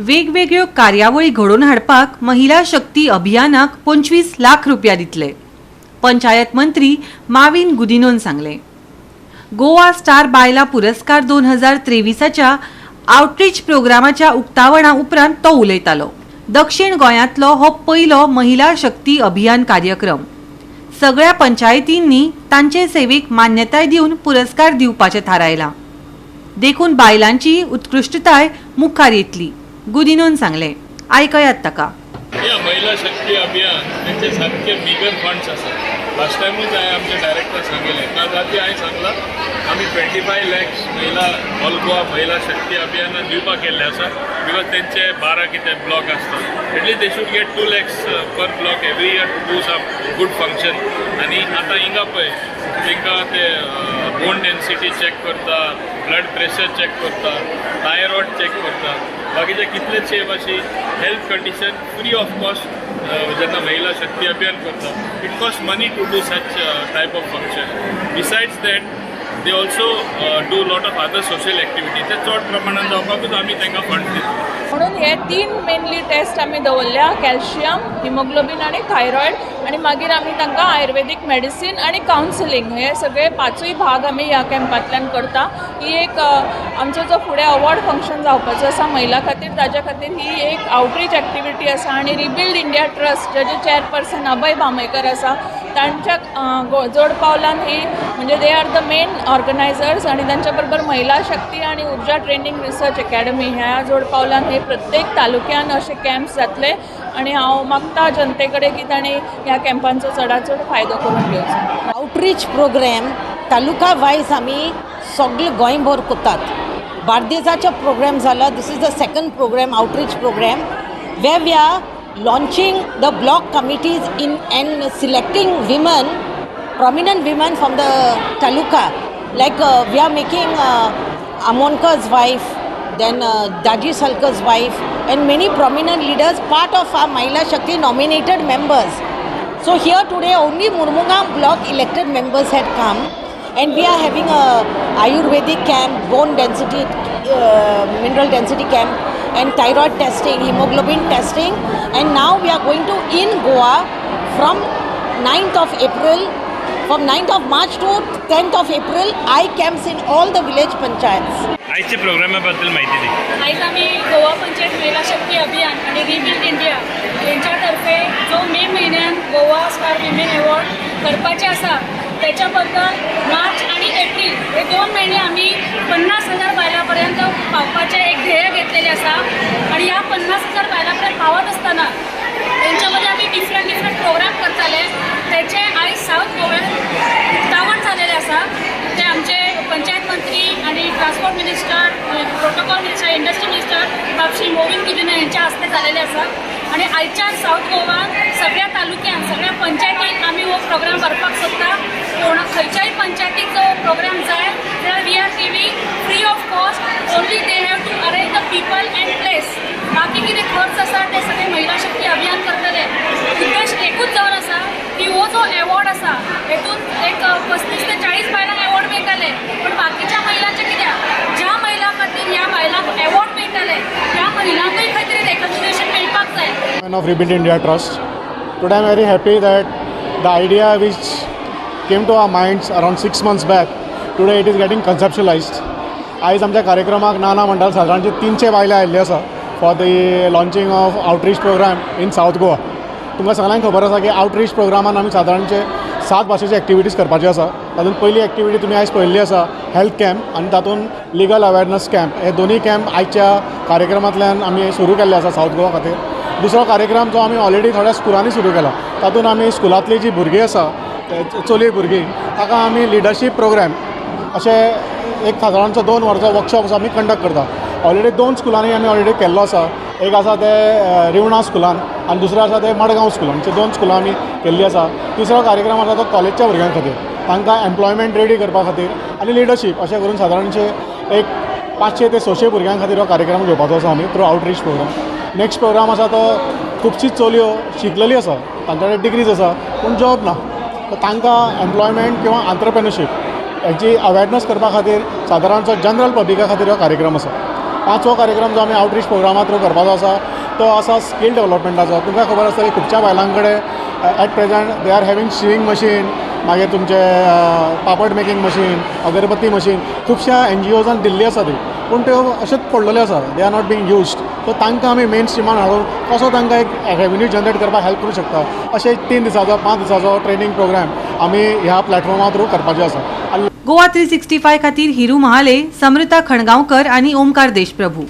वेगवेगळ्यो कार्यावळी घडोवन हाडपाक महिला शक्ती अभियानाक 25 लाख रुपया दितले, पंचायत मंत्री माविन गुदिनोन सांगले. गोवा स्टार बायला पुरस्कार 2023च्या आउटरीच प्रोग्रामाच्या उक्तावणा उपरांत तो उलयतालो. दक्षिण गोंयांतलो हो पयलो महिला शक्ती अभियान कार्यक्रम. सगळ्या पंचायतींनी तांचे सेवेक मान्यताय दिवन पुरस्कार दिवपाचें थारायलां. देखून बायलांची उत्कृष्टताय मुखार येतली, गुदिनोन सांगले. आयकयात ताका. या महिला शक्ती अभियान त्यांचे सारखे बिगर फंड्स आसा. लास्ट टायमूच हांवें आमचे डायरेक्टर सांगिल्लें, काल राती हांवें सांगलां आमी 25 lakhs महिला ऑल गोवा महिला शक्ती अभियानात दिवपाक केल्ले आसा. बिकॉज तेंचे 12 कितें ब्लॉक आसता. At least they should get 2 lakhs per block every year to do some good function. आनी आतां हिंगा पळय तांकां ते बोन डेन्सिटी चॅक करता, ब्लड प्रेशर चॅक करता, थायरॉयड चॅक करता, बाकीचे कितलेशे अशी health condition free of cost जेन्ना महिला शक्ती अभियान करता. It cost money to do such type of function. Besides that they also do lot of other social activity. ते चड प्रमाणात जावपाकूच आमी तांकां फंड दिता. म्हणून हे 3 मेनली टेस्ट आमी दवरल्या, कॅल्शियम, हिमोग्लोबीन आणि थायरॉयड. आणि मागीर आमी तांकां आयुर्वेदीक मेडिसीन आणि कावन्सिलींग हे सगळे 5य भाग आमी ह्या कॅम्पांतल्यान करता. ही एक आमचो जो फुडें अवॉर्ड फंक्शन जावपाचो आसा महिला खातीर, ताच्या खातीर ही एक आउटरीच एक्टिविटी आसा. आणि रिबिल्ड इंडिया ट्रस्ट जेचे चेअरपर्सन अभय भांबेकर आसा, तांच्या जोड पावलान ही म्हणजे they are the main organisers. आणि तांच्या बरोबर महिला शक्ती आणि उर्जा ट्रेनिंग रिसर्च अकॅडमी ह्या जोड पावलान हे प्रत्येक तालुक्यान असे कॅम्प्स जातले. आणि हांव मागता जनते कडेन की तांणी ह्या कॅम्पांचो चडांत चड फायदो करून घेवचो. आउटरीच प्रोग्राम तालुका वायज आमी सगळे गोंयभर करतात. बार्देजाचो प्रोग्राम जाला. This is the second programme, outreach programme, where we are launching the block committees in and selecting women, prominent women from the taluka. Like we are making Amonkar's wife, then Daji Salkar's wife, and many prominent leaders part of our Mahila Shakti nominated members. So here today only Murmungam block elected members had come, and we are having a Ayurvedic camp, bone density, mineral density camp, and thyroid testing, hemoglobin testing. And now we are going to in Goa from 9th of April, from 9th of March to 10th of April, I camps in all the village panchayats. आजच्या प्रोग्रामाबद्दल माहिती दी. आज आम्ही गोवा पंचायत महिला शक्ती अभियान आणि rebuild India यांच्यातर्फे जो मे महिन्यात गोवा स्टार विमेन अवॉर्ड करपाचे आसा, त्याच्याबद्दल मार्च आणि एप्रिल हे 2 महिने आम्ही 50,000 बायलांपर्यंत पावपाचे एक ध्येय घेतलेले आसा. आणि या 50,000 बायलांपर्यंत पावत असताना त्यांच्यामध्ये आम्ही डिफरंट प्रोग्राम करताले. त्याचे आज साऊथ गोव्यात उक्तावण झालेले आसा. ते आमचे पंचायत मंत्री आणि transport minister, protocol minister, industry minister बाबश्री मोविन गुदिनो यांच्या हस्ते झालेले आसा. आणि आयच्या साऊथ गोवान सगळ्या तालुक्यान सगळ्या पंचायतीक आम्ही हो प्रोग्राम करपाक सोदता. कोण खंयच्याय पंचायतीक जो प्रोग्राम जाय जाल्यार we are giving free of cost. Only they have to arrange the people and place. बाकी कितें खर्च आसा ते सगळे महिला शक्ती अभियान करतले. उद्देश एकूच जावन आसा की हो जो अवॉर्ड आसा हेतून एक 35 ते 40 बायलांक अवॉर्ड मेळटले. पण बाकीच्या महिलांचे कित्याक ज्या महिला खातीर ह्या बायलांक अवॉर्ड मेळटले त्या महिलांकूय खंय तरी रेकग्निशन मेळपाक जाय. Of Rebuild India Trust. Today I am very happy that the idea which came to our minds around 6 months back, today it is getting conceptualized. आज आमच्या कार्यक्रमाक नाना मंडळ सादारणचे 300 बायले आयिल्ले आसा for the launching of outreach program in South Goa. तुमकां सगळ्यांक खबर आसा की आउटरीच प्रोग्रामान आमी सादारणचे 7 भाशेचे एक्टिविटीज करपाचे आसा. तातूंत पयली एक्टिविटी तुमी आयज पळयल्ली आसा हेल्थ कॅम्प, आनी तातूंत लिगल अवेरनस कॅम्प. हे दोनूय कॅम्प आयच्या कार्यक्रमांतल्यान आमी सुरू केल्ले आसा साऊथ गोवा खातीर. दुसरो कार्यक्रम जो आमी ऑलरेडी थोड्या स्कुलांनी सुरू केला, तातूंत आमी स्कुलांतली जी भुरगीं आसा चली भुरगीं ताका आमी लिडरशीप प्रोग्राम अशे एक सादारणचो 2 वर्सां वर्कशॉप्स आमी कंडक्ट करता. ऑलरेडी 2 स्कुलांनी आमी ऑलरेडी केल्लो आसा. एक आसा ते रिवणा स्कुलान आनी दुसरें आसा ते मडगांव स्कुलान. अशे 2 स्कुलां आमी केल्ली आसा. तिसरो कार्यक्रम आसा तो कॉलेजच्या भुरग्यां खातीर, तांकां एम्प्लॉयमेंट रेडी करपा खातीर आनी लिडरशीप अशें करून सादारणशे एक 500 ते 600 भुरग्यां खातीर हो कार्यक्रम घेवपाचो आसा आमी through outreach program. Next program आसा तो खुबशीं चलयो शिकलेली आसा, तांच्या कडेन डिग्रीज आसा पूण जॉब ना, तांकां एम्प्लॉयमेंट किंवा आंत्रप्रेन्योरशीप हेची अवेरनस करपा खातीर सादारणचो जनरल पब्लिका खातीर हो कार्यक्रम आसा. 5वो कार्यक्रम जो आमी आउटरीच प्रोग्रामा थ्रू करपाचो आसा तो आसा स्कील डेवलपमेंटाचो. तुमकां खबर आसतली खुबश्या बायलां कडेन at present they are having शिवींग मशीन, मागीर तुमचे papad making machine, agarbatti machine खुबश्या NGOजान दिल्ली आसा ती, पूण त्यो अशेंच पडलेल्यो आसा, they are not being used. So तांकां आमी मेन स्ट्रिमान हाडून कसो तांकां एक रेवेन्यू जनरेट करपाक हेल्प करूं शकता अशें 3 दिसाचो 5 दिसाचो ट्रेनींग प्रोग्राम आमी ह्या प्लॅटफॉर्मा थ्रू करपाचें आसा. गोवा 365 खातीर हिरू महाले, समृता खणगांवकर आनी ओमकार देशप्रभू.